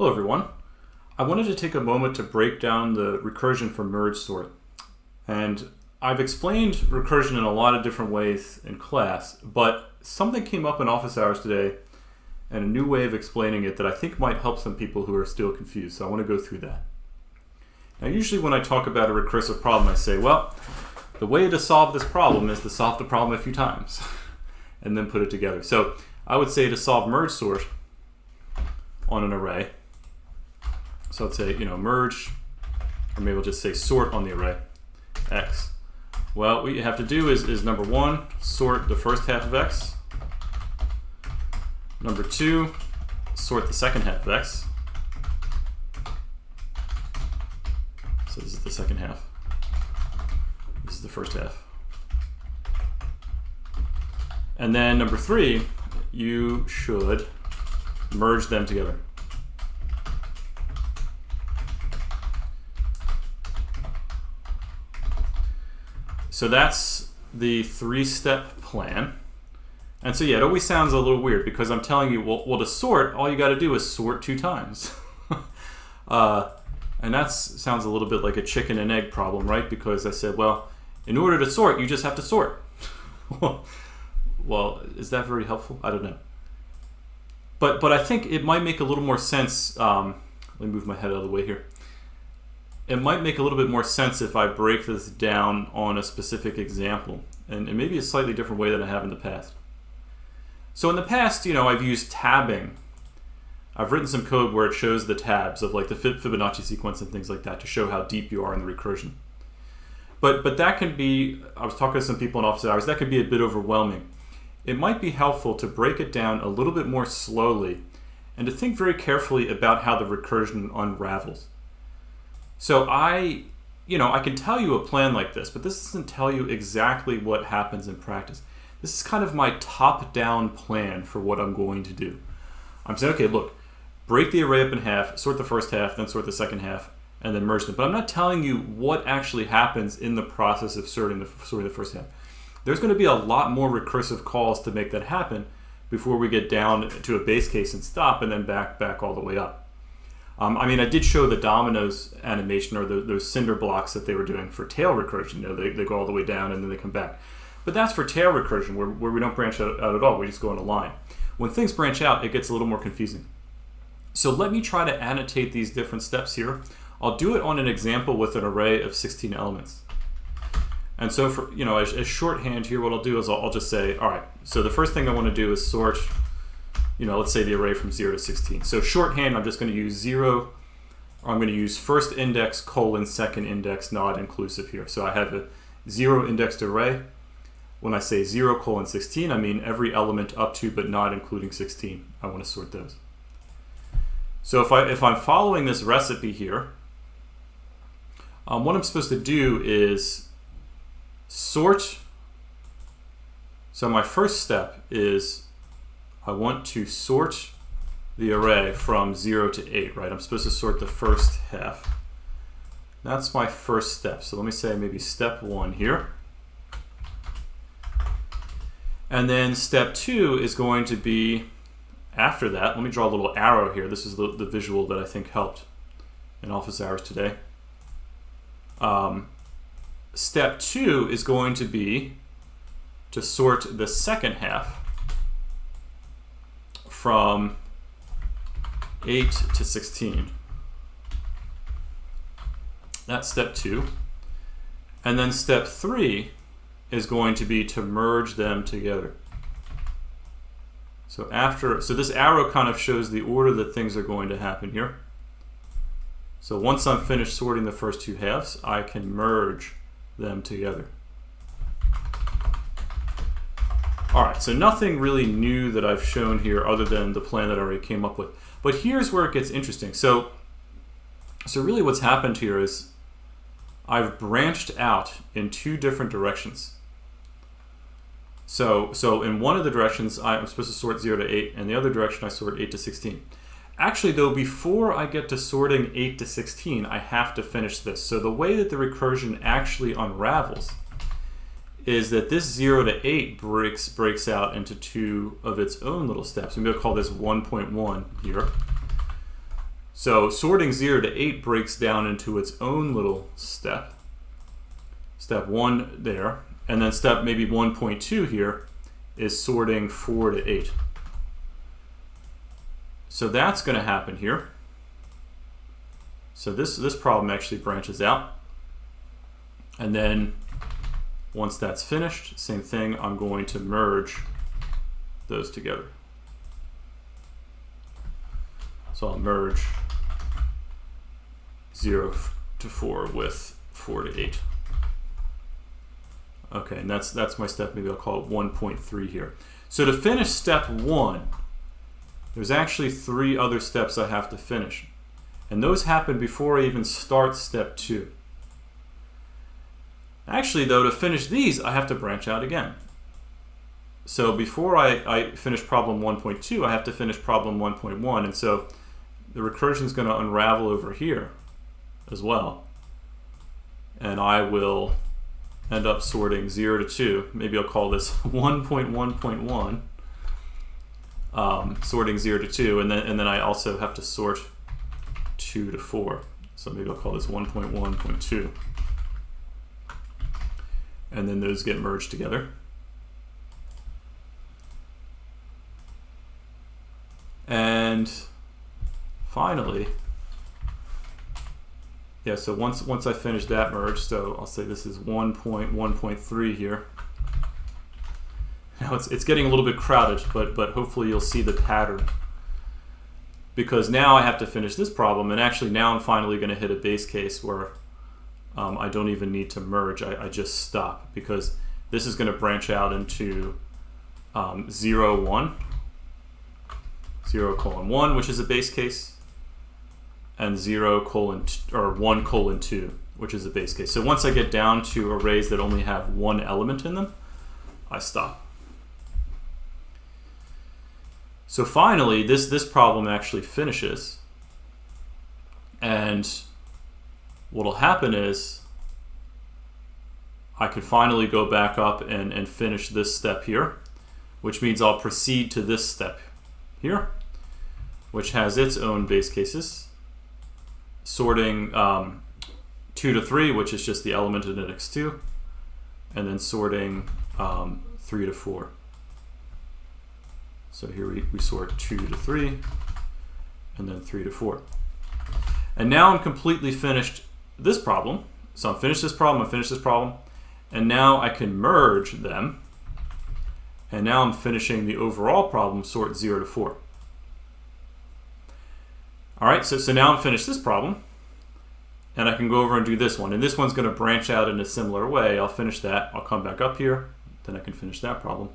Hello everyone. I wanted to take a moment to break down the recursion for merge sort. And I've explained recursion in a lot of different ways in class, but something came up in office hours today and a new way of explaining it that I think might help some people who are still confused. So I want to go through that. Now usually when I talk about a recursive problem, I say, well, the way to solve this problem is to solve the problem a few times and then put it together. So I would say to solve merge sort on an array, so let's say, merge, or maybe we'll just say sort on the array, x. Well, what you have to do is number one, sort the first half of x. Number two, sort the second half of x. So this is the second half. This is the first half. And then number three, you should merge them together. So that's the three-step plan. And so yeah, it always sounds a little weird because I'm telling you, well to sort, all you got to do is sort two times. And that sounds a little bit like a chicken and egg problem, right? Because I said, well, in order to sort, you just have to sort. Well, is that very helpful? I don't know. But I think it might make a little more sense. Let me move my head out of the way here. It might make a little bit more sense if I break this down on a specific example, and maybe a slightly different way than I have in the past. So in the past, I've used tabbing. I've written some code where it shows the tabs of like the Fibonacci sequence and things like that to show how deep you are in the recursion. But that can be, I was talking to some people in office hours, that can be a bit overwhelming. It might be helpful to break it down a little bit more slowly and to think very carefully about how the recursion unravels. So I can tell you a plan like this, but this doesn't tell you exactly what happens in practice. This is kind of my top-down plan for what I'm going to do. I'm saying, okay, look, break the array up in half, sort the first half, then sort the second half, and then merge them. But I'm not telling you what actually happens in the process of sorting the first half. There's going to be a lot more recursive calls to make that happen before we get down to a base case and stop, and then back all the way up. I did show the dominoes animation, or those cinder blocks that they were doing for tail recursion. They go all the way down and then they come back. But that's for tail recursion, where we don't branch out at all. We just go in a line. When things branch out, it gets a little more confusing. So let me try to annotate these different steps here. I'll do it on an example with an array of 16 elements. And so for as shorthand here, what I'll do is I'll just say, all right, so the first thing I want to do is sort, let's say the array from 0 to 16. So shorthand, I'm just going to use 0, or I'm going to use first index colon second index not inclusive here. So I have a 0 indexed array. When I say 0 colon 16, I mean every element up to but not including 16. I want to sort those. So if I'm following this recipe here, what I'm supposed to do is sort. So my first step is I want to sort the array from 0 to 8, right? I'm supposed to sort the first half. That's my first step. So let me say maybe step 1 here. And then step 2 is going to be after that. Let me draw a little arrow here. This is the visual that I think helped in office hours today. Step 2 is going to be to sort the second half from 8 to 16. That's step 2. And then step 3 is going to be to merge them together. So this arrow kind of shows the order that things are going to happen here. So once I'm finished sorting the first two halves, I can merge them together. All right, so nothing really new that I've shown here other than the plan that I already came up with. But here's where it gets interesting. So really what's happened here is I've branched out in two different directions. So in one of the directions, I'm supposed to sort 0 to 8, and the other direction I sort 8 to 16. Actually, though, before I get to sorting 8 to 16, I have to finish this. So the way that the recursion actually unravels is that this 0 to 8 breaks out into two of its own little steps. I'm going to call this 1.1 here. So sorting 0 to 8 breaks down into its own little step. Step 1 there. And then step maybe 1.2 here is sorting 4 to 8. So that's going to happen here. So this problem actually branches out. And then once that's finished, same thing, I'm going to merge those together. So I'll merge 0 to 4 with 4 to 8. Okay, and that's my step. Maybe I'll call it 1.3 here. So to finish step 1, there's actually 3 other steps I have to finish. And those happen before I even start step 2. Actually, though, to finish these, I have to branch out again. So before I finish problem 1.2, I have to finish problem 1.1. And so the recursion is going to unravel over here as well. And I will end up sorting 0 to 2. Maybe I'll call this 1.1.1. Sorting 0 to 2. And then I also have to sort 2 to 4. So maybe I'll call this 1.1.2. And then those get merged together. And finally, yeah, so once I finish that merge, so I'll say this is 1.1.3 here. Now it's getting a little bit crowded, but hopefully you'll see the pattern. Because now I have to finish this problem, and actually now I'm finally going to hit a base case where I don't even need to merge. I just stop, because this is going to branch out into 0, 1, 0, 1, which is a base case, and 0, 1, 2, which is a base case. So once I get down to arrays that only have one element in them, I stop. So finally, this problem actually finishes, and what'll happen is I could finally go back up and finish this step here, which means I'll proceed to this step here, which has its own base cases, sorting 2 to 3, which is just the element in index 2, and then sorting 3 to 4. So here we sort 2 to 3, and then 3 to 4. And now I'm completely finished this problem. So I'm finished this problem, I'm finished this problem, and now I can merge them. And now I'm finishing the overall problem, sort 0 to 4. All right, so now I'm finished this problem, and I can go over and do this one. And this one's going to branch out in a similar way. I'll finish that, I'll come back up here, then I can finish that problem.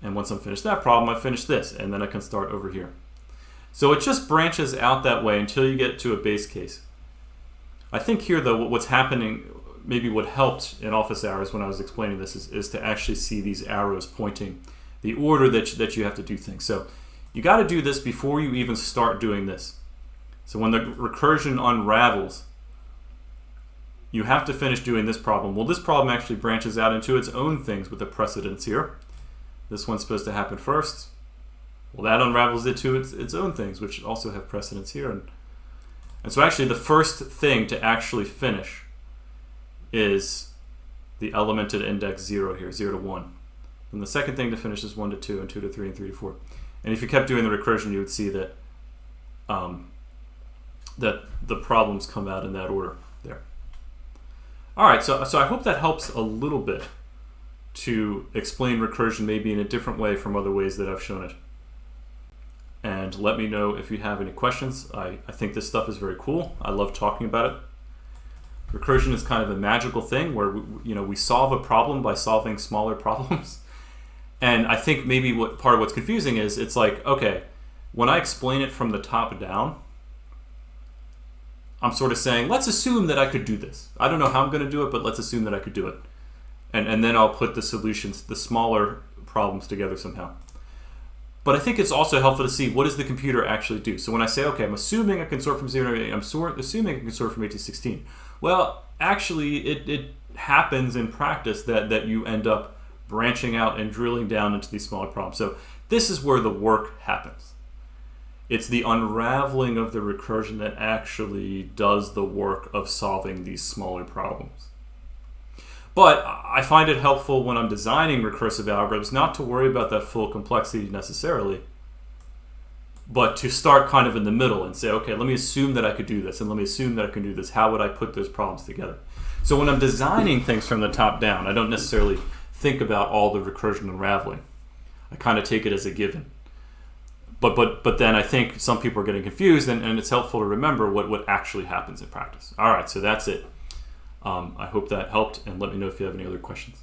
And once I'm finished that problem, I finish this, and then I can start over here. So it just branches out that way until you get to a base case. I think here, though, what's happening, maybe what helped in office hours when I was explaining this is to actually see these arrows pointing the order that you have to do things. So you got to do this before you even start doing this. So when the recursion unravels, you have to finish doing this problem. Well, this problem actually branches out into its own things with the precedence here. This one's supposed to happen first. Well, that unravels it to its own things, which also have precedence here. And so actually the first thing to actually finish is the element at index 0 here, 0 to 1. And the second thing to finish is 1 to 2, and 2 to 3, and 3 to 4. And if you kept doing the recursion, you would see that that the problems come out in that order there. All right, so I hope that helps a little bit to explain recursion maybe in a different way from other ways that I've shown it. And let me know if you have any questions. I think this stuff is very cool. I love talking about it. Recursion is kind of a magical thing where we solve a problem by solving smaller problems. And I think maybe part of what's confusing is it's like, okay, when I explain it from the top down, I'm sort of saying, let's assume that I could do this. I don't know how I'm going to do it, but let's assume that I could do it. And then I'll put the solutions, the smaller problems together somehow. But I think it's also helpful to see what does the computer actually do. So when I say, okay, I'm assuming I can sort from 0 to 8, I'm assuming I can sort from 8 to 16. Well, actually, it happens in practice that you end up branching out and drilling down into these smaller problems. So this is where the work happens. It's the unraveling of the recursion that actually does the work of solving these smaller problems. But I find it helpful when I'm designing recursive algorithms not to worry about that full complexity necessarily, but to start kind of in the middle and say, okay, let me assume that I could do this, and let me assume that I can do this. How would I put those problems together? So when I'm designing things from the top down, I don't necessarily think about all the recursion unraveling. I kind of take it as a given. But then I think some people are getting confused, and it's helpful to remember what actually happens in practice. All right, so that's it. I hope that helped, and let me know if you have any other questions.